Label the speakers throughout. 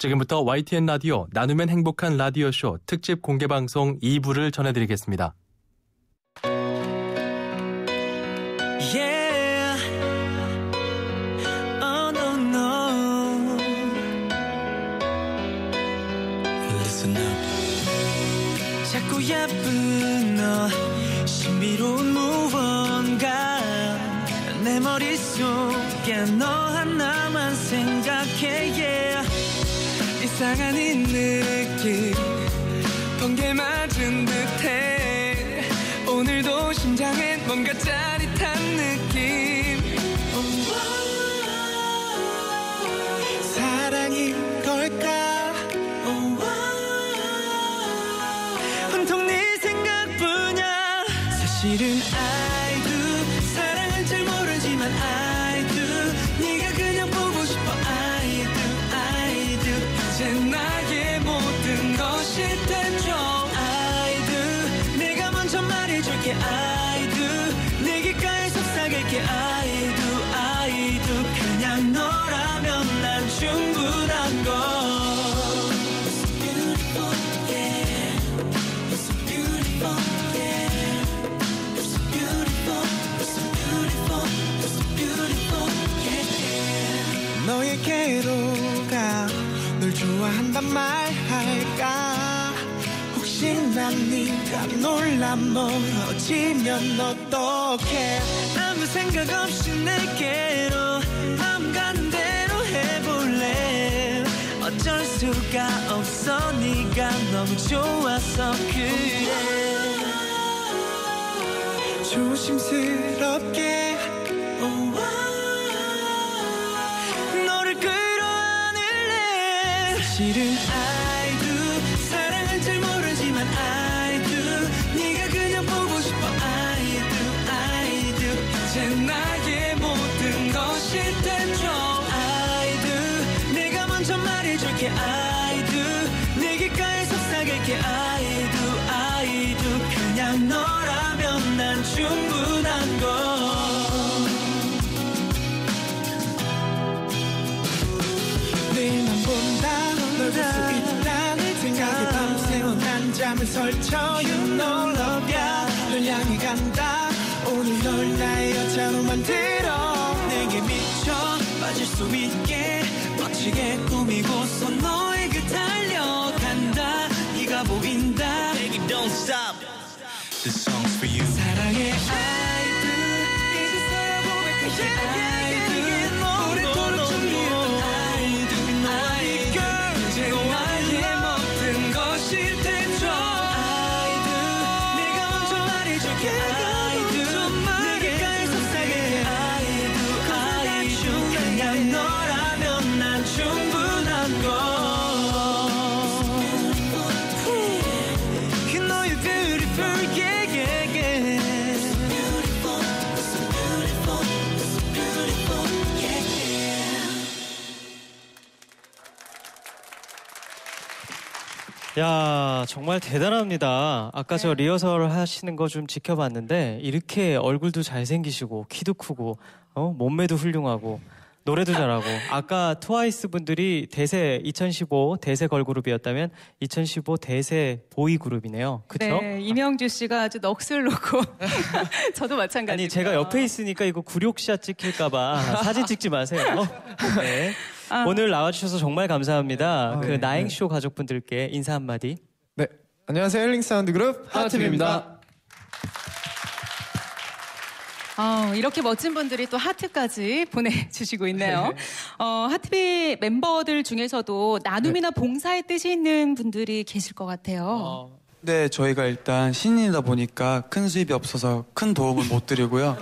Speaker 1: 지금부터 YTN 라디오 나누면 행복한 라디오쇼 특집 공개방송 2부를 전해드리겠습니다.
Speaker 2: Yeah. Oh no no. Listen up. 자꾸 예쁜 너 신비로운 무언가 내 머릿속에 너 하나만 생각해 yeah. 이상한 이 느낌 번개 맞은 듯해 오늘도 심장엔 뭔가 짜릿한 느낌 사랑인 걸까 온통 네 생각뿐이야 사실은 I do 사랑은 잘 모르지만 I do 네가 그냥 보고 싶어 I do 이제 나의 모든 것이 되죠 I do 내가 먼저 말해줄게 I do 내 귓가에 속삭일게 I do 그냥 너라면 난 충분한 걸 It's so beautiful yeah It's so beautiful yeah It's so beautiful It's so beautiful It's so beautiful yeah 너에게로 가 널 좋아한단 말할까 혹시 난 네가 놀라 멀어지면 어떡해 아무 생각 없이 내게로 마음 가는 대로 해볼래 어쩔 수가 없어 네가 너무 좋아서 그래 조심스럽게 너를 끌어안을래 사실은 I do 사랑은 잘 모르지만 I do 네가 그냥 보고 싶어 I do 이제 나의 모든 것이 되죠 I do 내가 먼저 말해줄게 I do 내 귓가에 속삭일게 I do 그냥 너라면 난 충분한 걸 내일만 본다 널 볼 수 있다는 생각에 밤새워 난 잠을 설쳐 You know love yeah 널 향해 간다 오늘 널 나의 여자로 만들어 내게 미쳐 빠질 수 있게 멋지게 꾸미고서 너에게 달려간다 네가 보인다 Baby don't stop This song's for you 사랑해 I do 이제서야 고백할게 I do 오랫도록 준비했던 I do 너와의 girl 이제 나의 모든 것이 되죠 I do 내가 먼저 말해줄게 I do 내 귓가에 속삭일게 I do 그냥 너라면 난 충분한 걸 You know you're beautiful yeah yeah yeah It's so beautiful It's so beautiful yeah yeah
Speaker 3: 야, 정말 대단합니다. 아까 저 리허설 하시는 거 좀 지켜봤는데 이렇게 얼굴도 잘생기시고 키도 크고 몸매도 훌륭하고 노래도 잘하고 아까 트와이스 분들이 대세 2015 대세 걸그룹이었다면 2015 대세 보이 그룹이네요. 그렇죠?
Speaker 4: 네, 이명주 씨가 아주 넋을 놓고 저도 마찬가지입니다.
Speaker 3: 아니 제가 옆에 있으니까 이거 굴욕샷 찍힐까봐 사진 찍지 마세요. 네. 오늘 나와주셔서 정말 감사합니다. 그 나행쇼 가족분들께 인사 한마디.
Speaker 5: 네, 안녕하세요. 힐링 사운드 그룹 하트입니다.
Speaker 4: 이렇게 멋진 분들이 또 하트까지 보내주시고 있네요. 하트비 멤버들 중에서도 나눔이나 봉사의 뜻이 있는 분들이 계실 것 같아요.
Speaker 6: 네, 저희가 일단 신인이다 보니까 큰 수입이 없어서 큰 도움을 못 드리고요.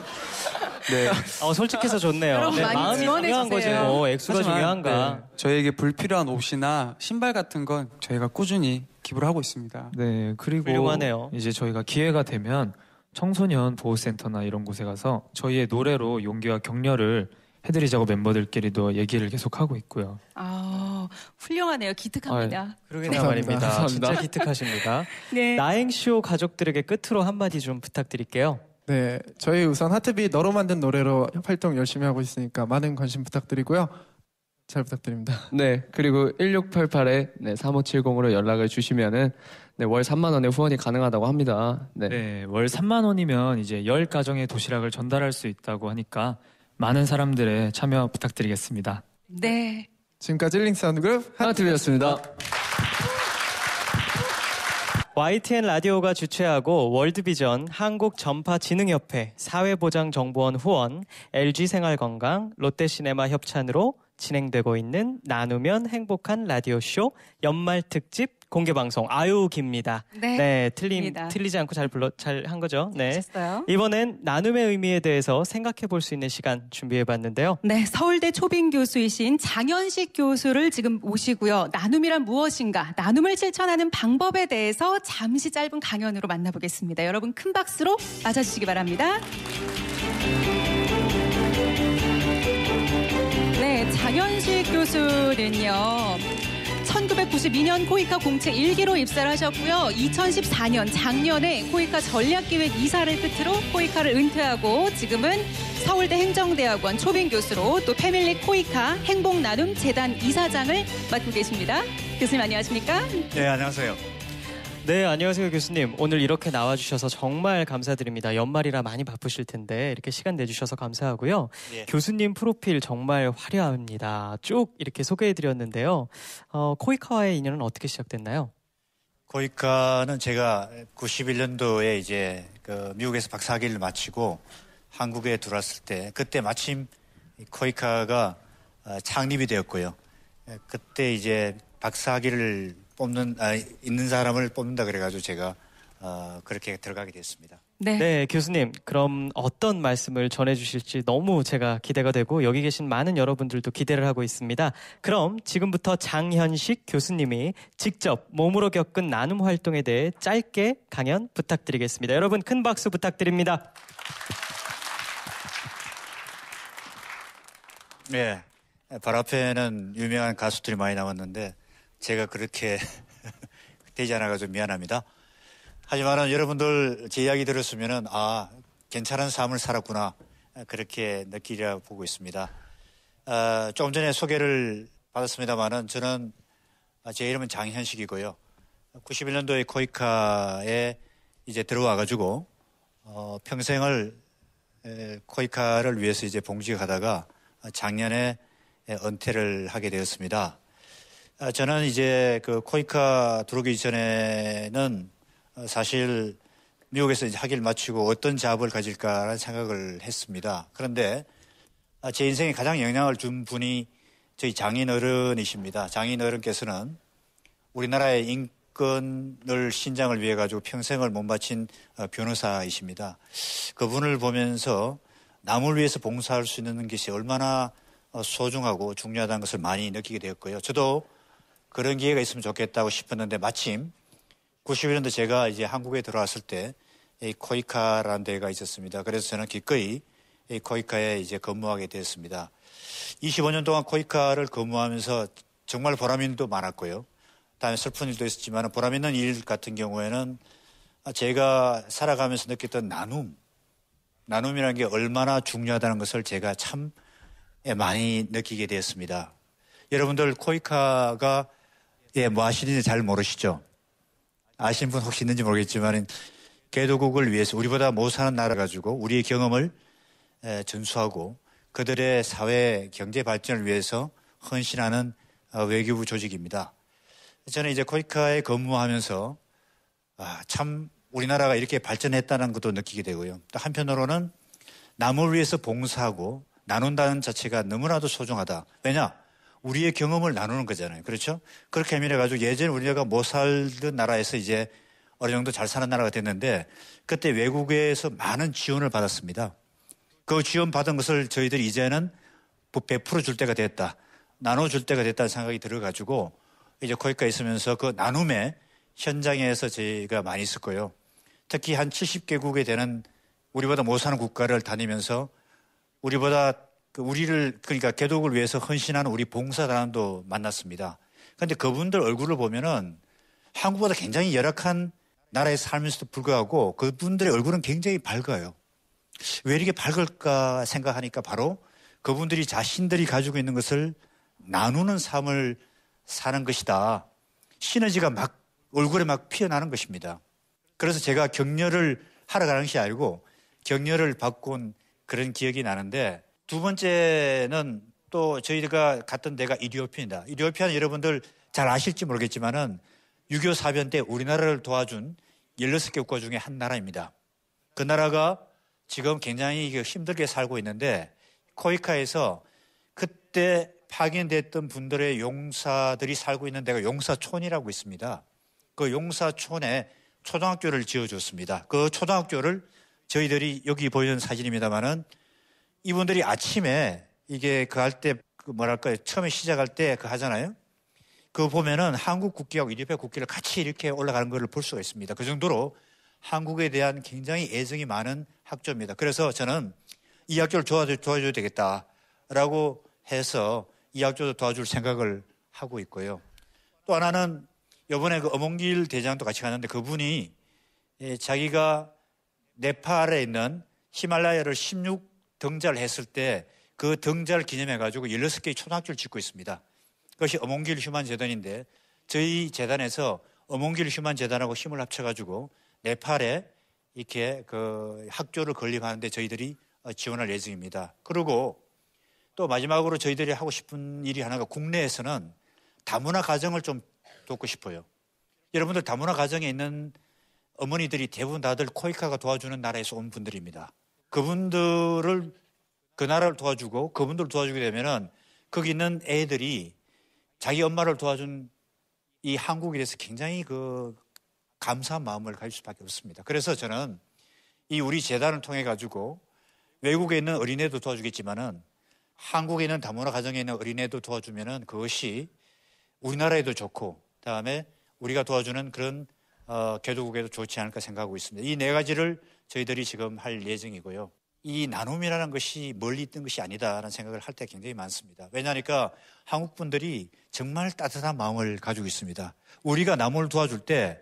Speaker 6: 네.
Speaker 3: 솔직해서 좋네요.
Speaker 4: 여러분
Speaker 3: 네,
Speaker 4: 많이
Speaker 3: 마음이 중요한 거지
Speaker 4: 지원해주세요.
Speaker 3: 뭐 액수가
Speaker 6: 하지만,
Speaker 3: 중요한가.
Speaker 6: 네, 저희에게 불필요한 옷이나 신발 같은 건 저희가 꾸준히 기부를 하고 있습니다.
Speaker 5: 네, 그리고
Speaker 3: 훌륭하네요.
Speaker 5: 이제 저희가 기회가 되면 청소년 보호센터나 이런 곳에 가서 저희의 노래로 용기와 격려를 해드리자고 멤버들끼리도 얘기를 계속하고 있고요.
Speaker 4: 훌륭하네요. 기특합니다.
Speaker 3: 그러게나 말입니다.
Speaker 5: 감사합니다.
Speaker 3: 진짜 기특하십니다.
Speaker 4: 네.
Speaker 3: 나행쇼 가족들에게 끝으로 한마디 좀 부탁드릴게요.
Speaker 5: 네, 저희 우선 하트비 너로 만든 노래로 활동 열심히 하고 있으니까 많은 관심 부탁드리고요.
Speaker 7: 잘 부탁드립니다.
Speaker 8: 네, 그리고 1688에 3570으로 연락을 주시면은 월 3만 원의 후원이 가능하다고 합니다.
Speaker 5: 네, 월 3만 원이면 이제 10가정의 도시락을 전달할 수 있다고 하니까 많은 사람들의 참여 부탁드리겠습니다.
Speaker 4: 네.
Speaker 7: 지금까지 힐링 사운드 그룹
Speaker 8: 하트비였습니다.
Speaker 3: YTN 라디오가 주최하고 월드비전, 한국전파진흥협회, 사회보장정보원 후원, LG생활건강, 롯데시네마 협찬으로 진행되고 있는 나누면 행복한 라디오쇼 연말 특집 공개방송. 아유 깁니다.
Speaker 4: 네,
Speaker 3: 틀리지 않고 잘 한 거죠. 네.
Speaker 4: 하셨어요?
Speaker 3: 이번엔 나눔의 의미에 대해서 생각해 볼 수 있는 시간 준비해 봤는데요.
Speaker 4: 네, 서울대 초빙 교수이신 장현식 교수를 지금 모시고요. 나눔이란 무엇인가, 나눔을 실천하는 방법에 대해서 잠시 짧은 강연으로 만나보겠습니다. 여러분 큰 박수로 맞아주시기 바랍니다. 네, 장현식 교수는요. 1992년 코이카 공채 1기로 입사를 하셨고요. 2014년 작년에 코이카 전략기획 이사를 끝으로 코이카를 은퇴하고 지금은 서울대 행정대학원 초빙 교수로 또 패밀리 코이카 행복나눔 재단 이사장을 맡고 계십니다. 교수님 안녕하십니까?
Speaker 9: 네, 안녕하세요.
Speaker 3: 네, 안녕하세요 교수님. 오늘 이렇게 나와주셔서 정말 감사드립니다. 연말이라 많이 바쁘실 텐데 이렇게 시간 내주셔서 감사하고요.
Speaker 9: 예.
Speaker 3: 교수님 프로필 정말 화려합니다. 쭉 이렇게 소개해드렸는데요. 코이카와의 인연은 어떻게 시작됐나요?
Speaker 9: 코이카는 제가 91년도에 이제 미국에서 박사학위를 마치고 한국에 들어왔을 때 그때 마침 코이카가 창립이 되었고요. 그때 이제 박사학위를 있는 사람을 뽑는다 그래가지고 제가 그렇게 들어가게 됐습니다.
Speaker 3: 네, 교수님. 그럼 어떤 말씀을 전해주실지 너무 제가 기대가 되고 여기 계신 많은 여러분들도 기대를 하고 있습니다. 그럼 지금부터 장현식 교수님이 직접 몸으로 겪은 나눔 활동에 대해 짧게 강연 부탁드리겠습니다. 여러분 큰 박수 부탁드립니다.
Speaker 9: 네, 발 앞에는 유명한 가수들이 많이 나왔는데 제가 그렇게 되지 않아가지고 미안합니다. 하지만 여러분들 제 이야기 들었으면은 괜찮은 삶을 살았구나 그렇게 느끼려 보고 있습니다. 조금 전에 소개를 받았습니다만은 저는 제 이름은 장현식이고요. 91년도에 코이카에 이제 들어와가지고 평생을 코이카를 위해서 이제 봉직하다가 작년에 은퇴를 하게 되었습니다. 저는 이제 코이카 들어오기 전에는 사실 미국에서 이제 학위를 마치고 어떤 잡을 가질까라는 생각을 했습니다. 그런데 제 인생에 가장 영향을 준 분이 저희 장인어른이십니다. 장인어른께서는 우리나라의 인권을 신장을 위해 가지고 평생을 못 바친 변호사이십니다. 그분을 보면서 남을 위해서 봉사할 수 있는 것이 얼마나 소중하고 중요하다는 것을 많이 느끼게 되었고요. 저도 그런 기회가 있으면 좋겠다고 싶었는데 마침 91년도 제가 이제 한국에 들어왔을 때 이 코이카라는 데가 있었습니다. 그래서 저는 기꺼이 이 코이카에 이제 근무하게 되었습니다. 25년 동안 코이카를 근무하면서 정말 보람 있는 일도 많았고요. 다음에 슬픈 일도 있었지만 보람 있는 일 같은 경우에는 제가 살아가면서 느꼈던 나눔이라는 게 얼마나 중요하다는 것을 제가 참 많이 느끼게 되었습니다. 여러분들 코이카가 뭐 하시는지 잘 모르시죠? 아시는 분 혹시 있는지 모르겠지만 개도국을 위해서 우리보다 못 사는 나라 가지고 우리의 경험을 전수하고 그들의 사회 경제 발전을 위해서 헌신하는 외교부 조직입니다. 저는 이제 코이카에 근무하면서 참 우리나라가 이렇게 발전했다는 것도 느끼게 되고요. 또 한편으로는 남을 위해서 봉사하고 나눈다는 자체가 너무나도 소중하다. 왜냐? 우리의 경험을 나누는 거잖아요. 그렇죠? 그렇게 해가지고 예전에 우리가 못 살던 나라에서 이제 어느 정도 잘 사는 나라가 됐는데 그때 외국에서 많은 지원을 받았습니다. 그 지원 받은 것을 저희들이 이제는 베풀어 줄 때가 됐다. 나눠줄 때가 됐다는 생각이 들어가지고 이제 코이카에 있으면서 그 나눔의 현장에서 저희가 많이 있었고요. 특히 한 70개국에 되는 우리보다 못 사는 국가를 다니면서 우리보다 그러니까 개독을 위해서 헌신하는 우리 봉사단도 만났습니다. 그런데 그분들 얼굴을 보면은 한국보다 굉장히 열악한 나라에 살면서도 불구하고 그분들의 얼굴은 굉장히 밝아요. 왜 이렇게 밝을까 생각하니까 바로 그분들이 자신들이 가지고 있는 것을 나누는 삶을 사는 것이다. 시너지가 막 얼굴에 막 피어나는 것입니다. 그래서 제가 격려를 하러 가는 것이 아니고 격려를 받고 온 그런 기억이 나는데, 두 번째는 또 저희가 갔던 데가 이디오피아입니다. 이디오피아는 여러분들 잘 아실지 모르겠지만은 6.25 사변 때 우리나라를 도와준 16개 국가 중에 한 나라입니다. 그 나라가 지금 굉장히 힘들게 살고 있는데, 코이카에서 그때 파견됐던 분들의 용사들이 살고 있는 데가 용사촌이라고 있습니다. 그 용사촌에 초등학교를 지어줬습니다. 그 초등학교를 저희들이, 여기 보이는 사진입니다만은, 이분들이 아침에 이게 그 할 때 뭐랄까요, 처음에 시작할 때 그 하잖아요. 그거 보면은 한국 국기하고 이디오피아 국기를 같이 이렇게 올라가는 걸 볼 수가 있습니다. 그 정도로 한국에 대한 굉장히 애정이 많은 학교입니다. 그래서 저는 이 학교를 도와줘야 되겠다라고 해서 이 학교도 도와줄 생각을 하고 있고요. 또 하나는 이번에 그 어몽길 대장도 같이 갔는데, 그분이 자기가 네팔에 있는 히말라야를 16등자를 했을 때 그 등자를 기념해가지고 16개의 초등학교를 짓고 있습니다. 그것이 어몽길 휴만 재단인데, 저희 재단에서 어몽길 휴만 재단하고 힘을 합쳐가지고 네팔에 이렇게 그 학교를 건립하는데 저희들이 지원할 예정입니다. 그리고 또 마지막으로 저희들이 하고 싶은 일이 하나가, 국내에서는 다문화 가정을 좀 돕고 싶어요. 여러분들 다문화 가정에 있는 어머니들이 대부분 다들 코이카가 도와주는 나라에서 온 분들입니다. 그분들을, 그 나라를 도와주고 그분들을 도와주게 되면은 거기 있는 애들이 자기 엄마를 도와준 이 한국에 대해서 굉장히 그 감사한 마음을 가질 수밖에 없습니다. 그래서 저는 이 우리 재단을 통해 가지고 외국에 있는 어린애도 도와주겠지만은 한국에 있는 다문화 가정에 있는 어린애도 도와주면은 그것이 우리나라에도 좋고, 그다음에 우리가 도와주는 그런 개도국에도 좋지 않을까 생각하고 있습니다. 이 네 가지를 저희들이 지금 할 예정이고요. 이 나눔이라는 것이 멀리 있던 것이 아니다라는 생각을 할 때 굉장히 많습니다. 왜냐하니까 한국 분들이 정말 따뜻한 마음을 가지고 있습니다. 우리가 남을 도와줄 때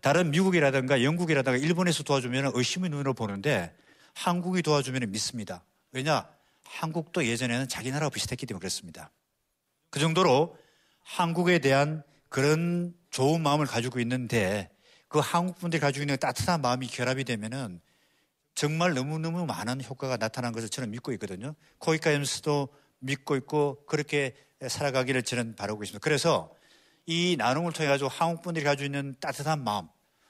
Speaker 9: 다른 미국이라든가 영국이라든가 일본에서 도와주면 의심의 눈으로 보는데, 한국이 도와주면 믿습니다. 왜냐? 한국도 예전에는 자기 나라와 비슷했기 때문에 그렇습니다. 그 정도로 한국에 대한 그런 좋은 마음을 가지고 있는데, 그 한국 분들이 가지고 있는 따뜻한 마음이 결합이 되면은 정말 너무너무 많은 효과가 나타난 것을 저는 믿고 있거든요. 코이카엠스도 믿고 있고 그렇게 살아가기를 저는 바라고 있습니다. 그래서 이 나눔을 통해 가지고 한국 분들이 가지고 있는 따뜻한 마음,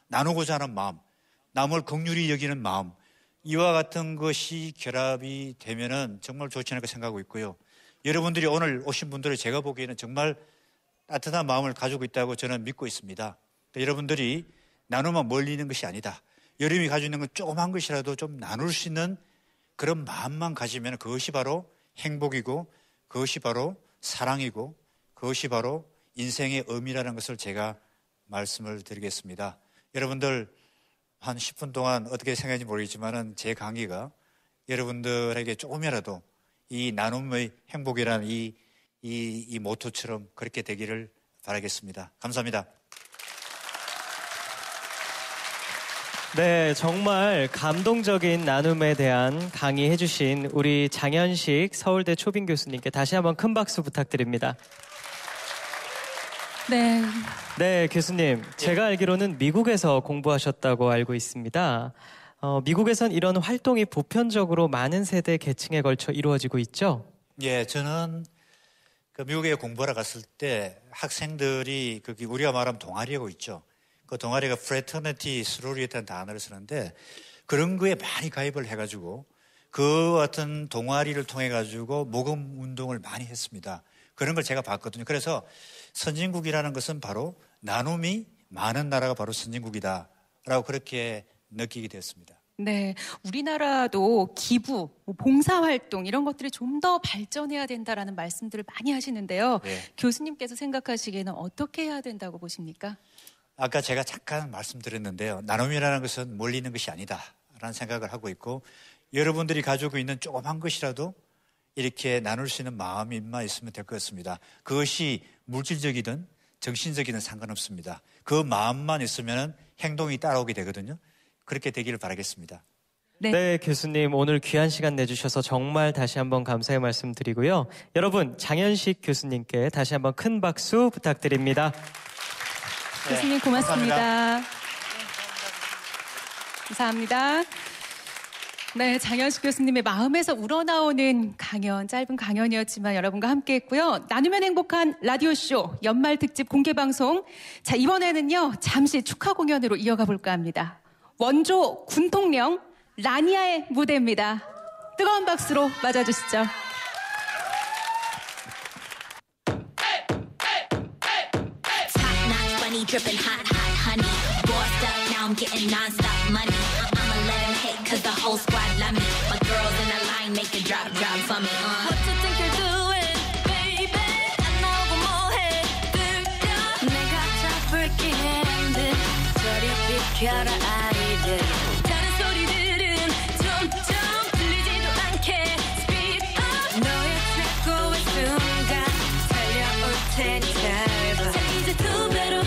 Speaker 9: 나누고자 하는 마음, 남을 긍휼히 여기는 마음, 이와 같은 것이 결합이 되면은 정말 좋지 않을까 생각하고 있고요. 여러분들이 오늘 오신 분들을 제가 보기에는 정말 따뜻한 마음을 가지고 있다고 저는 믿고 있습니다. 여러분들이 나누면 멀리 있는 것이 아니다. 여러분이 가지고 있는 건 조그만 것이라도 좀 나눌 수 있는 그런 마음만 가지면 그것이 바로 행복이고, 그것이 바로 사랑이고, 그것이 바로 인생의 의미라는 것을 제가 말씀을 드리겠습니다. 여러분들 한 10분 동안 어떻게 생각하는지 모르겠지만은 제 강의가 여러분들에게 조금이라도 이 나눔의 행복이라는 이 모토처럼 그렇게 되기를 바라겠습니다. 감사합니다.
Speaker 3: 네, 정말 감동적인 나눔에 대한 강의해 주신 우리 장현식 서울대 초빙 교수님께 다시 한번 큰 박수 부탁드립니다.
Speaker 4: 네.
Speaker 3: 네, 교수님. 제가 알기로는 미국에서 공부하셨다고 알고 있습니다. 미국에선 이런 활동이 보편적으로 많은 세대 계층에 걸쳐 이루어지고 있죠?
Speaker 9: 예, 저는 그 미국에 공부하러 갔을 때 학생들이 우리가 말하면 동아리라고 있죠. 그 동아리가 fraternity, sorority라는 단어를 쓰는데 그런 거에 많이 가입을 해가지고 그 같은 동아리를 통해 가지고 모금 운동을 많이 했습니다. 그런 걸 제가 봤거든요. 그래서 선진국이라는 것은 바로 나눔이 많은 나라가 바로 선진국이다라고 그렇게 느끼게 됐습니다.
Speaker 4: 네, 우리나라도 기부, 봉사활동 이런 것들이 좀 더 발전해야 된다라는 말씀들을 많이 하시는데요.
Speaker 9: 네.
Speaker 4: 교수님께서 생각하시기에는 어떻게 해야 된다고 보십니까?
Speaker 9: 아까 제가 잠깐 말씀드렸는데요. 나눔이라는 것은 멀리 있는 것이 아니다라는 생각을 하고 있고, 여러분들이 가지고 있는 조그만 것이라도 이렇게 나눌 수 있는 마음만 있으면 될 것 같습니다. 그것이 물질적이든 정신적이든 상관없습니다. 그 마음만 있으면 행동이 따라오게 되거든요. 그렇게 되기를 바라겠습니다.
Speaker 3: 네, 교수님 오늘 귀한 시간 내주셔서 정말 다시 한번 감사의 말씀 드리고요. 여러분, 장현식 교수님께 다시 한번 큰 박수 부탁드립니다.
Speaker 4: 교수님 고맙습니다. 감사합니다. 네, 장현식 교수님의 마음에서 우러나오는 강연, 짧은 강연이었지만 여러분과 함께했고요. 나누면 행복한 라디오쇼 연말 특집 공개방송. 자, 이번에는요, 잠시 축하 공연으로 이어가 볼까 합니다. 원조 군통령 라니아의 무대입니다. 뜨거운 박수로 맞아주시죠.
Speaker 10: Dripping hot, hot honey. Bossed up, now I'm getting non-stop money. I'ma let him hate cause the whole squad love me. My girls in the line make it drop, drop for me. What you think you're doing, baby? 안 나오고 뭐해, 들려? 내가 잡을게 핸들. 저리 비켜라 아이들. 다른 소리들은 점점 들리지도 않게. Speed up. 너의 최고의 순간 달려올 테니 잘 봐. 자, 이제 두 배로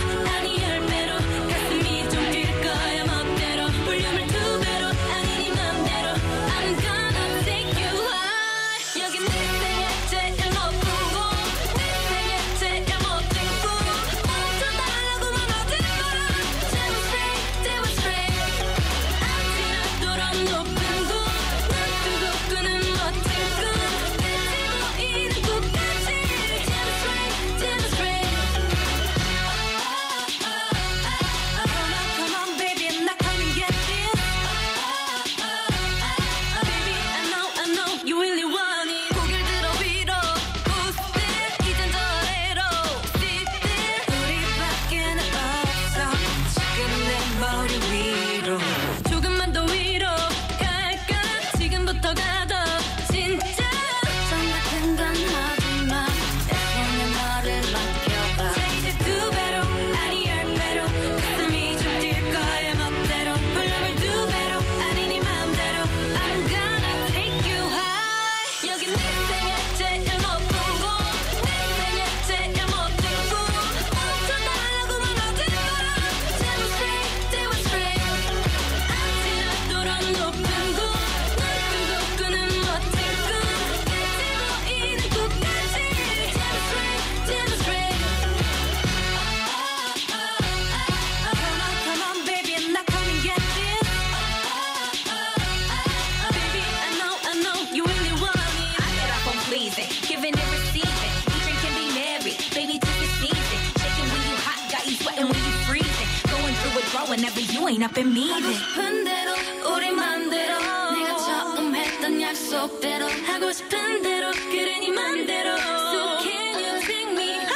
Speaker 11: whenever you ain't up in me. 하고 싶은 대로 우리 맘대로 내가 처음 했던 약속대로 하고 싶은 대로 그래 네 맘대로 So can you take me high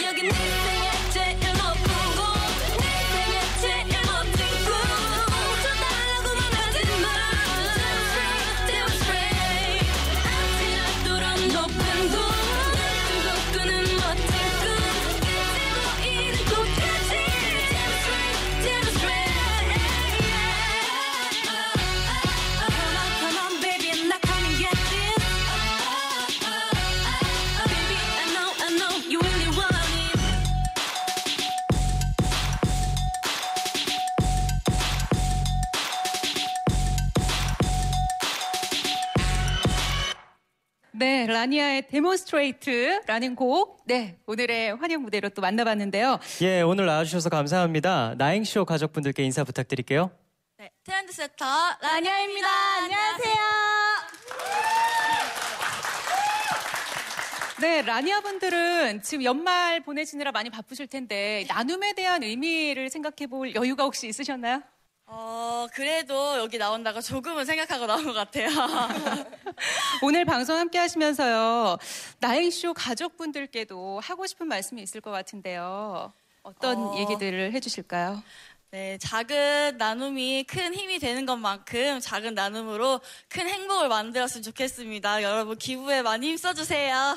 Speaker 11: 여기 내 생에 제일 높은 곳 내 생에 제일 멋진 꿈 웃어달라고만 하지마 Demonstrate 아찔하도록 높은 곳 두고 끄는 멋진 꿈 끝에 보이는 곳까지 Come on, baby, I'm not coming get this. Baby, I know, you really want it.
Speaker 4: 네, 라니아의 데몬스트레이트라는 곡, 네, 오늘의 환영 무대로 또 만나봤는데요.
Speaker 3: 예, 오늘 나와주셔서 감사합니다. 나행쇼 가족분들께 인사 부탁드릴게요.
Speaker 11: 네, 트렌드세터 라니아입니다. 안녕하세요.
Speaker 4: 네, 라니아 분들은 지금 연말 보내시느라 많이 바쁘실 텐데 나눔에 대한 의미를 생각해 볼 여유가 혹시 있으셨나요?
Speaker 11: 그래도 여기 나온다고 조금은 생각하고 나온 것 같아요.
Speaker 4: 오늘 방송 함께 하시면서요, 나행쇼 가족분들께도 하고 싶은 말씀이 있을 것 같은데요. 어떤 얘기들을 해주실까요?
Speaker 11: 네, 작은 나눔이 큰 힘이 되는 것만큼 작은 나눔으로 큰 행복을 만들었으면 좋겠습니다. 여러분 기부에 많이 힘써주세요.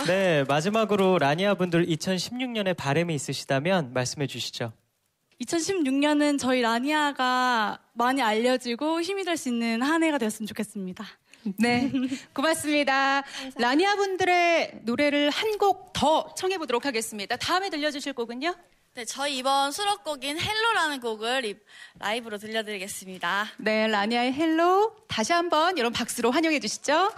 Speaker 3: 네, 마지막으로 라니아 분들 2016년에 바람이 있으시다면 말씀해 주시죠.
Speaker 11: 2016년은 저희 라니아가 많이 알려지고 힘이 될 수 있는 한 해가 되었으면 좋겠습니다.
Speaker 4: 네, 고맙습니다. 라니아 분들의 노래를 한 곡 더 청해보도록 하겠습니다. 다음에 들려주실 곡은요?
Speaker 12: 네, 저희 이번 수록곡인 헬로라는 곡을 라이브로 들려드리겠습니다.
Speaker 4: 네, 라니아의 헬로 다시 한번 여러분 박수로 환영해 주시죠.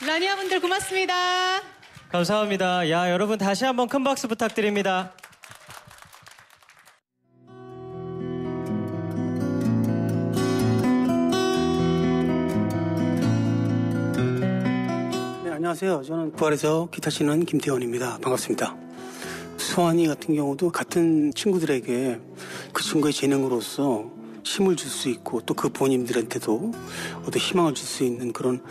Speaker 4: 라니아 분들 고맙습니다.
Speaker 3: 감사합니다. 야, 여러분 다시 한번 큰 박수 부탁드립니다.
Speaker 13: 네, 안녕하세요. 저는 부활에서 기타 치는 김태원입니다. 반갑습니다. 수환이 같은 경우도 같은 친구들에게 그 친구의 재능으로서 힘을 줄 수 있고 또 그 부모님들한테도 어떤 희망을 줄 수 있는 그런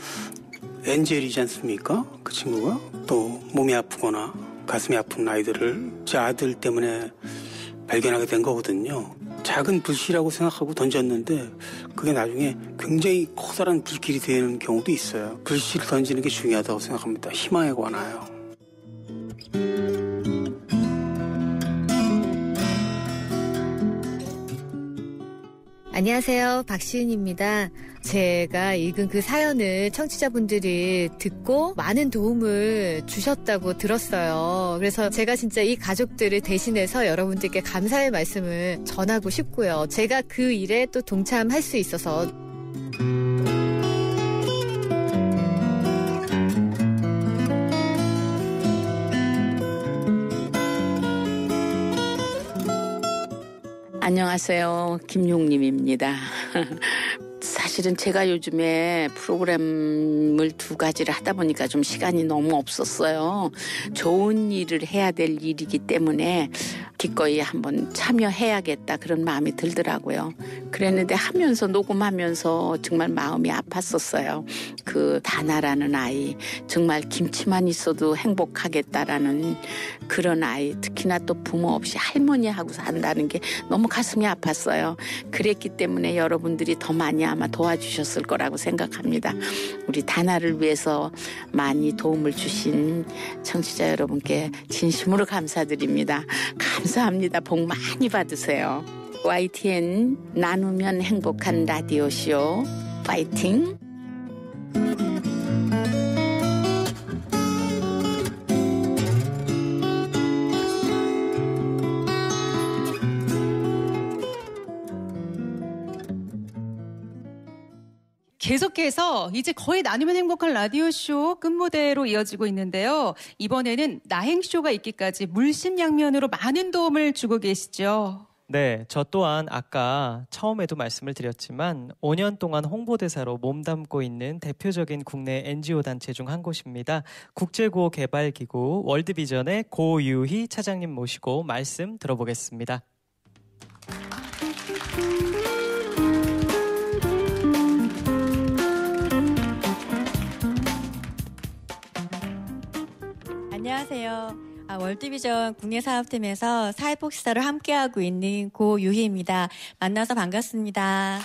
Speaker 13: 엔젤이지 않습니까? 그 친구가 또 몸이 아프거나 가슴이 아픈 아이들을 제 아들 때문에 발견하게 된 거거든요. 작은 불씨라고 생각하고 던졌는데 그게 나중에 굉장히 커다란 불길이 되는 경우도 있어요. 불씨를 던지는 게 중요하다고 생각합니다. 희망에 관하여.
Speaker 14: 안녕하세요. 박시은입니다. 제가 읽은 그 사연을 청취자분들이 듣고 많은 도움을 주셨다고 들었어요. 그래서 제가 진짜 이 가족들을 대신해서 여러분들께 감사의 말씀을 전하고 싶고요. 제가 그 일에 또 동참할 수 있어서
Speaker 15: 안녕하세요. 김용림입니다. 사실은 제가 요즘에 프로그램을 2가지를 하다 보니까 좀 시간이 너무 없었어요. 좋은 일을 해야 될 일이기 때문에 기꺼이 한번 참여해야겠다 그런 마음이 들더라고요. 그랬는데 하면서 녹음하면서 정말 마음이 아팠었어요. 그 다나라는 아이, 정말 김치만 있어도 행복하겠다라는 그런 아이, 특히나 또 부모 없이 할머니하고 산다는 게 너무 가슴이 아팠어요. 그랬기 때문에 여러분들이 더 많이 아마 도와주셨을 거라고 생각합니다. 우리 다나를 위해서 많이 도움을 주신 청취자 여러분께 진심으로 감사드립니다. 감사합니다. 복 많이 받으세요. YTN 나누면 행복한 라디오쇼 파이팅!
Speaker 4: 계속해서 이제 거의 나누면 행복한 라디오쇼 끝무대로 이어지고 있는데요. 이번에는 나행쇼가 있기까지 물심양면으로 많은 도움을 주고 계시죠.
Speaker 3: 네, 저 또한 아까 처음에도 말씀을 드렸지만 5년 동안 홍보대사로 몸담고 있는 대표적인 국내 NGO 단체 중 한 곳입니다. 국제구호개발기구 월드비전의 고유희 차장님 모시고 말씀 들어보겠습니다.
Speaker 16: 안녕하세요. 월드비전 국내사업팀에서 사회복지사를 함께하고 있는 고유희입니다. 만나서 반갑습니다.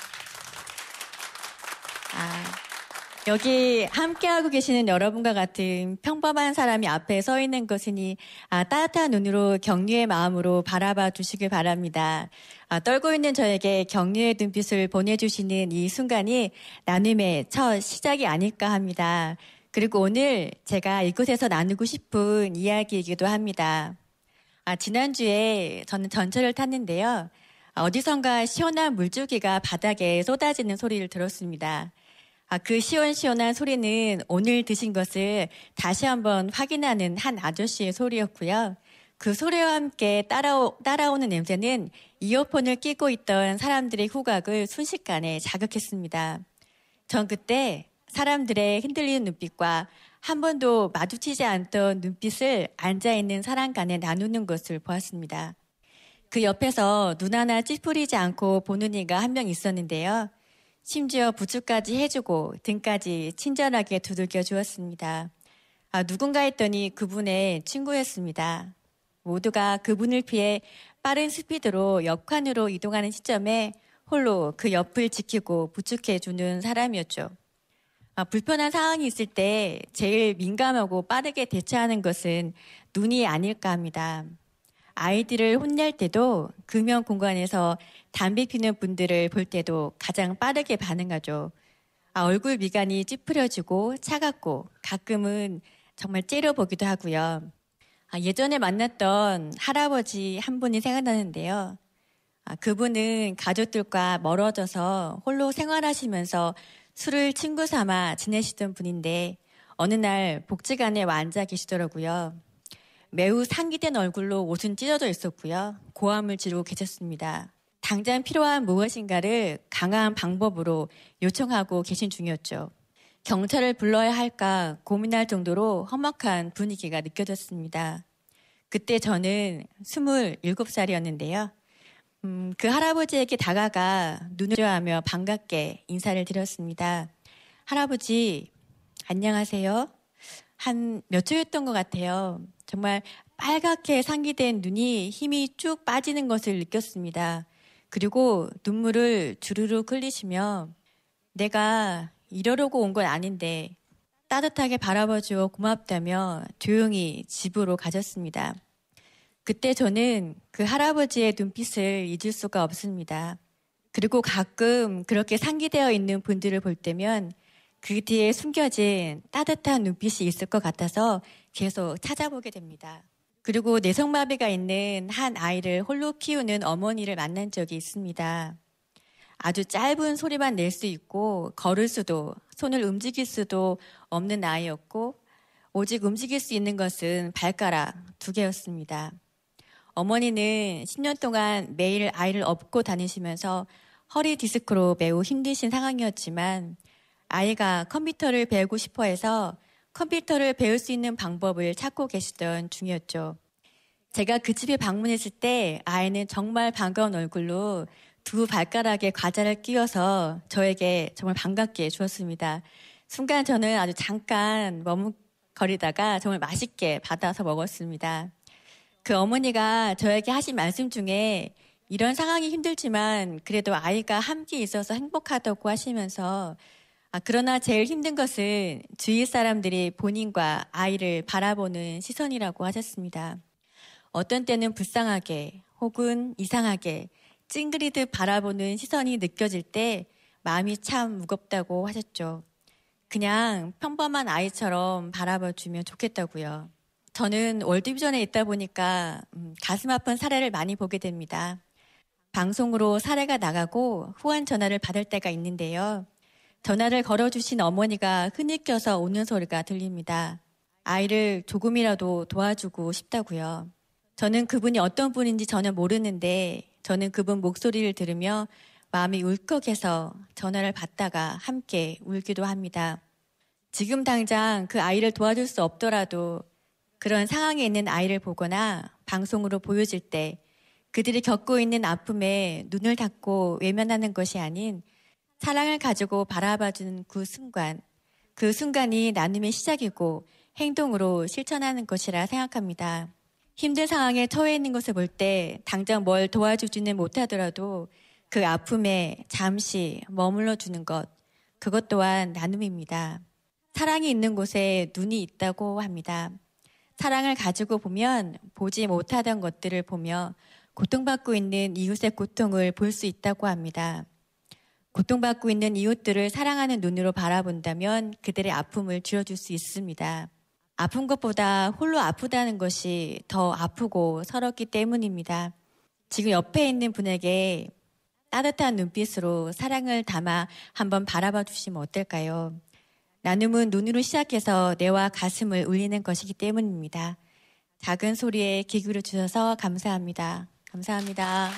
Speaker 16: 여기 함께하고 계시는 여러분과 같은 평범한 사람이 앞에 서 있는 것이니 따뜻한 눈으로 격려의 마음으로 바라봐 주시길 바랍니다. 떨고 있는 저에게 격려의 눈빛을 보내주시는 이 순간이 나눔의 첫 시작이 아닐까 합니다. 그리고 오늘 제가 이곳에서 나누고 싶은 이야기이기도 합니다. 지난주에 저는 전철을 탔는데요. 어디선가 시원한 물줄기가 바닥에 쏟아지는 소리를 들었습니다. 그 시원시원한 소리는 오늘 드신 것을 다시 한번 확인하는 한 아저씨의 소리였고요. 그 소리와 함께 따라오는 냄새는 이어폰을 끼고 있던 사람들의 후각을 순식간에 자극했습니다. 전 그때 사람들의 흔들리는 눈빛과 한 번도 마주치지 않던 눈빛을 앉아있는 사람 간에 나누는 것을 보았습니다. 그 옆에서 눈 하나 찌푸리지 않고 보는 이가 한 명 있었는데요. 심지어 부축까지 해주고 등까지 친절하게 두들겨 주었습니다. 누군가 했더니 그분의 친구였습니다. 모두가 그분을 피해 빠른 스피드로 옆칸으로 이동하는 시점에 홀로 그 옆을 지키고 부축해주는 사람이었죠. 불편한 상황이 있을 때 제일 민감하고 빠르게 대처하는 것은 눈이 아닐까 합니다. 아이들을 혼낼 때도 금연 공간에서 담배 피는 분들을 볼 때도 가장 빠르게 반응하죠. 얼굴 미간이 찌푸려지고 차갑고 가끔은 정말 째려보기도 하고요. 예전에 만났던 할아버지 한 분이 생각나는데요. 그분은 가족들과 멀어져서 홀로 생활하시면서 술을 친구 삼아 지내시던 분인데 어느 날 복지관에 와 앉아 계시더라고요. 매우 상기된 얼굴로 옷은 찢어져 있었고요. 고함을 지르고 계셨습니다. 당장 필요한 무엇인가를 강한 방법으로 요청하고 계신 중이었죠. 경찰을 불러야 할까 고민할 정도로 험악한 분위기가 느껴졌습니다. 그때 저는 27살이었는데요. 그 할아버지에게 다가가 눈을 마주하며 반갑게 인사를 드렸습니다. 할아버지, 안녕하세요. 한 몇 초였던 것 같아요. 정말 빨갛게 상기된 눈이 힘이 쭉 빠지는 것을 느꼈습니다. 그리고 눈물을 주르륵 흘리시며 내가 이러려고 온 건 아닌데 따뜻하게 바라봐주어 고맙다며 조용히 집으로 가셨습니다. 그때 저는 그 할아버지의 눈빛을 잊을 수가 없습니다. 그리고 가끔 그렇게 상기되어 있는 분들을 볼 때면 그 뒤에 숨겨진 따뜻한 눈빛이 있을 것 같아서 계속 찾아보게 됩니다. 그리고 내성마비가 있는 한 아이를 홀로 키우는 어머니를 만난 적이 있습니다. 아주 짧은 소리만 낼 수 있고 걸을 수도 손을 움직일 수도 없는 아이였고 오직 움직일 수 있는 것은 발가락 2개였습니다. 어머니는 10년 동안 매일 아이를 업고 다니시면서 허리 디스크로 매우 힘드신 상황이었지만 아이가 컴퓨터를 배우고 싶어 해서 컴퓨터를 배울 수 있는 방법을 찾고 계시던 중이었죠. 제가 그 집에 방문했을 때 아이는 정말 반가운 얼굴로 두 발가락에 과자를 끼워서 저에게 정말 반갑게 주었습니다. 순간 저는 아주 잠깐 머뭇거리다가 정말 맛있게 받아서 먹었습니다. 그 어머니가 저에게 하신 말씀 중에 이런 상황이 힘들지만 그래도 아이가 함께 있어서 행복하다고 하시면서 그러나 제일 힘든 것은 주위 사람들이 본인과 아이를 바라보는 시선이라고 하셨습니다. 어떤 때는 불쌍하게 혹은 이상하게 찡그리듯 바라보는 시선이 느껴질 때 마음이 참 무겁다고 하셨죠. 그냥 평범한 아이처럼 바라봐주면 좋겠다고요. 저는 월드비전에 있다 보니까 가슴 아픈 사례를 많이 보게 됩니다. 방송으로 사례가 나가고 후원 전화를 받을 때가 있는데요. 전화를 걸어주신 어머니가 흐느껴서 우는 소리가 들립니다. 아이를 조금이라도 도와주고 싶다고요. 저는 그분이 어떤 분인지 전혀 모르는데 저는 그분 목소리를 들으며 마음이 울컥해서 전화를 받다가 함께 울기도 합니다. 지금 당장 그 아이를 도와줄 수 없더라도 그런 상황에 있는 아이를 보거나 방송으로 보여질 때 그들이 겪고 있는 아픔에 눈을 닫고 외면하는 것이 아닌 사랑을 가지고 바라봐주는 그 순간이 나눔의 시작이고 행동으로 실천하는 것이라 생각합니다. 힘든 상황에 처해 있는 것을 볼 때 당장 뭘 도와주지는 못하더라도 그 아픔에 잠시 머물러 주는 것, 그것 또한 나눔입니다. 사랑이 있는 곳에 눈이 있다고 합니다. 사랑을 가지고 보면 보지 못하던 것들을 보며 고통받고 있는 이웃의 고통을 볼 수 있다고 합니다. 고통받고 있는 이웃들을 사랑하는 눈으로 바라본다면 그들의 아픔을 줄여줄 수 있습니다. 아픈 것보다 홀로 아프다는 것이 더 아프고 서럽기 때문입니다. 지금 옆에 있는 분에게 따뜻한 눈빛으로 사랑을 담아 한번 바라봐 주시면 어떨까요? 나눔은 눈으로 시작해서 뇌와 가슴을 울리는 것이기 때문입니다. 작은 소리에 귀 기울여 주셔서 감사합니다. 감사합니다.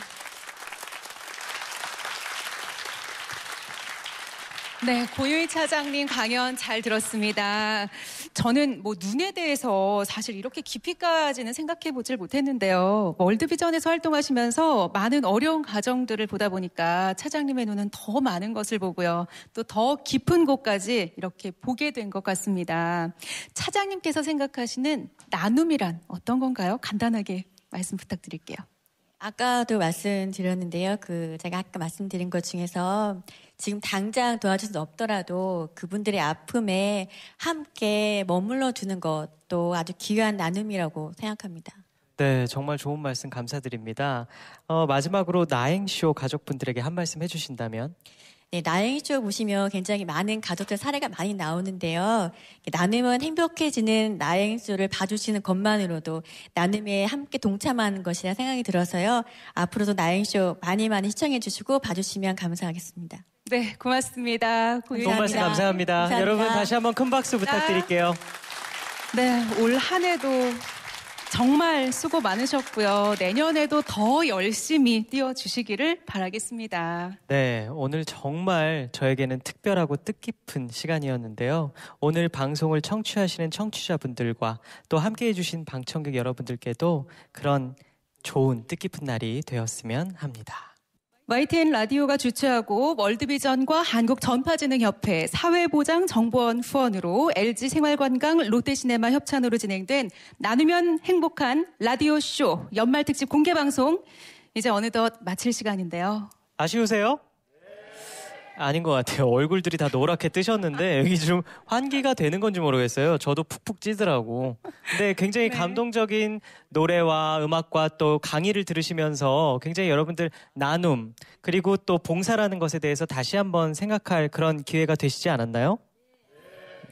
Speaker 4: 네, 고유희 차장님 강연 잘 들었습니다. 저는 눈에 대해서 사실 이렇게 깊이까지는 생각해 보질 못했는데요. 월드비전에서 활동하시면서 많은 어려운 가정들을 보다 보니까 차장님의 눈은 더 많은 것을 보고요. 또 더 깊은 곳까지 이렇게 보게 된 것 같습니다. 차장님께서 생각하시는 나눔이란 어떤 건가요? 간단하게 말씀 부탁드릴게요.
Speaker 16: 아까도 말씀드렸는데요. 제가 아까 말씀드린 것 중에서 지금 당장 도와줄 수 없더라도 그분들의 아픔에 함께 머물러 주는 것도 아주 귀한 나눔이라고 생각합니다.
Speaker 3: 네, 정말 좋은 말씀 감사드립니다. 마지막으로 나행쇼 가족분들에게 한 말씀 해주신다면?
Speaker 16: 네, 나행쇼 보시면 굉장히 많은 가족들 사례가 많이 나오는데요. 나눔은 행복해지는 나행쇼를 봐주시는 것만으로도 나눔에 함께 동참하는 것이라 생각이 들어서요. 앞으로도 나행쇼 많이 시청해 주시고 봐주시면 감사하겠습니다.
Speaker 4: 네, 고맙습니다.
Speaker 3: 좋은 말씀 감사합니다. 여러분 다시 한번 큰 박수 부탁드릴게요.
Speaker 4: 네, 올 한 해도 정말 수고 많으셨고요. 내년에도 더 열심히 뛰어주시기를 바라겠습니다.
Speaker 3: 네, 오늘 정말 저에게는 특별하고 뜻깊은 시간이었는데요. 오늘 방송을 청취하시는 청취자분들과 또 함께해 주신 방청객 여러분들께도 그런 좋은 뜻깊은 날이 되었으면 합니다.
Speaker 4: YTN 라디오가 주최하고 월드비전과 한국전파진흥협회 사회보장정보원 후원으로 LG생활관광 롯데시네마 협찬으로 진행된 나누면 행복한 라디오쇼 연말특집 공개방송 이제 어느덧 마칠 시간인데요.
Speaker 3: 아쉬우세요? 아닌 것 같아요. 얼굴들이 다 노랗게 뜨셨는데 여기 좀 환기가 되는 건지 모르겠어요. 저도 푹푹 찌더라고. 근데 굉장히 감동적인 노래와 음악과 또 강의를 들으시면서 굉장히 여러분들 나눔 그리고 또 봉사라는 것에 대해서 다시 한번 생각할 그런 기회가 되시지 않았나요?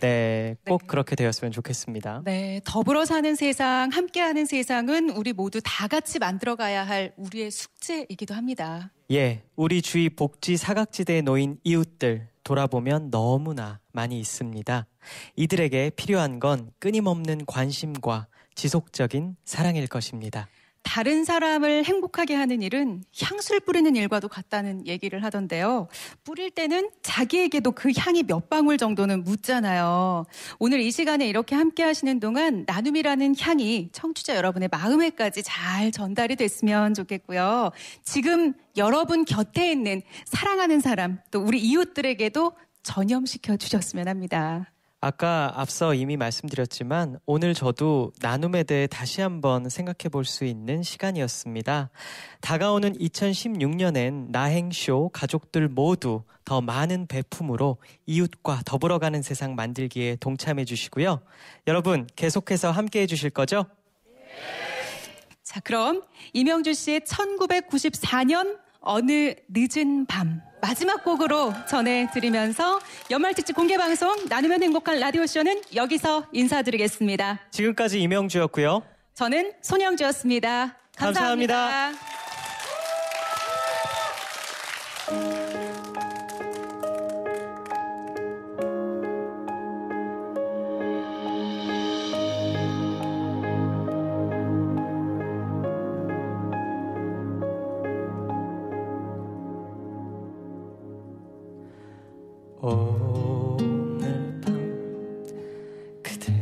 Speaker 3: 네, 꼭 그렇게 되었으면 좋겠습니다.
Speaker 4: 네, 더불어 사는 세상, 함께하는 세상은 우리 모두 다 같이 만들어가야 할 우리의 숙제이기도 합니다.
Speaker 3: 예, 우리 주위 복지 사각지대에 놓인 이웃들 돌아보면 너무나 많이 있습니다. 이들에게 필요한 건 끊임없는 관심과 지속적인 사랑일 것입니다.
Speaker 4: 다른 사람을 행복하게 하는 일은 향수를 뿌리는 일과도 같다는 얘기를 하던데요. 뿌릴 때는 자기에게도 그 향이 몇 방울 정도는 묻잖아요. 오늘 이 시간에 이렇게 함께 하시는 동안 나눔이라는 향이 청취자 여러분의 마음에까지 잘 전달이 됐으면 좋겠고요. 지금 여러분 곁에 있는 사랑하는 사람, 또 우리 이웃들에게도 전염시켜 주셨으면 합니다.
Speaker 3: 아까 앞서 이미 말씀드렸지만 오늘 저도 나눔에 대해 다시 한번 생각해 볼 수 있는 시간이었습니다. 다가오는 2016년엔 나행쇼 가족들 모두 더 많은 배품으로 이웃과 더불어가는 세상 만들기에 동참해 주시고요. 여러분 계속해서 함께 해 주실 거죠?
Speaker 4: 자, 그럼 이명주 씨의 1994년 어느 늦은 밤 마지막 곡으로 전해드리면서 연말특집 공개방송 나누면 행복한 라디오쇼는 여기서 인사드리겠습니다.
Speaker 3: 지금까지 이명주였고요.
Speaker 4: 저는 손영주였습니다. 감사합니다.
Speaker 3: 오늘 밤 그대에게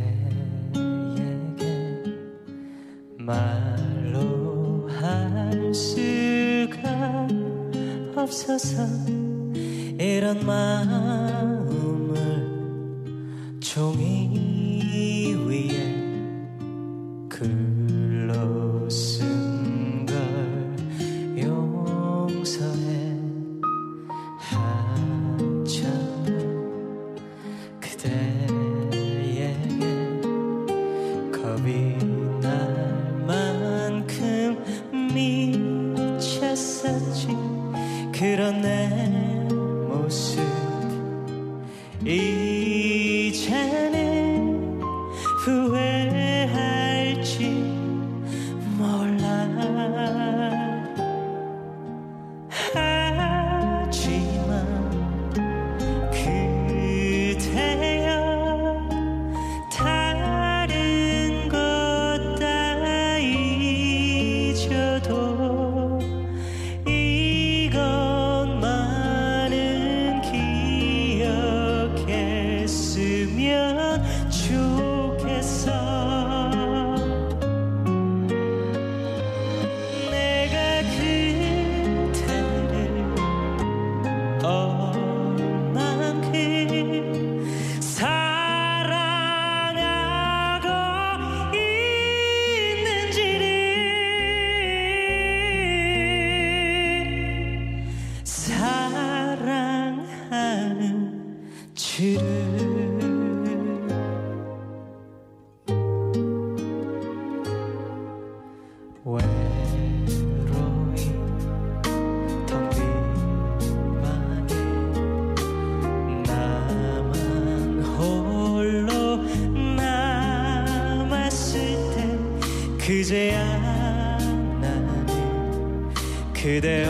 Speaker 3: 말로 할 수가 없어서 이런 마음을 종이 위에 글로 쓴 걸 용서해. 그대에게 겁이 날 만큼 미쳤었지. 그런 내 모습 이제는 후회할지 몰라. 그제야 나는 그대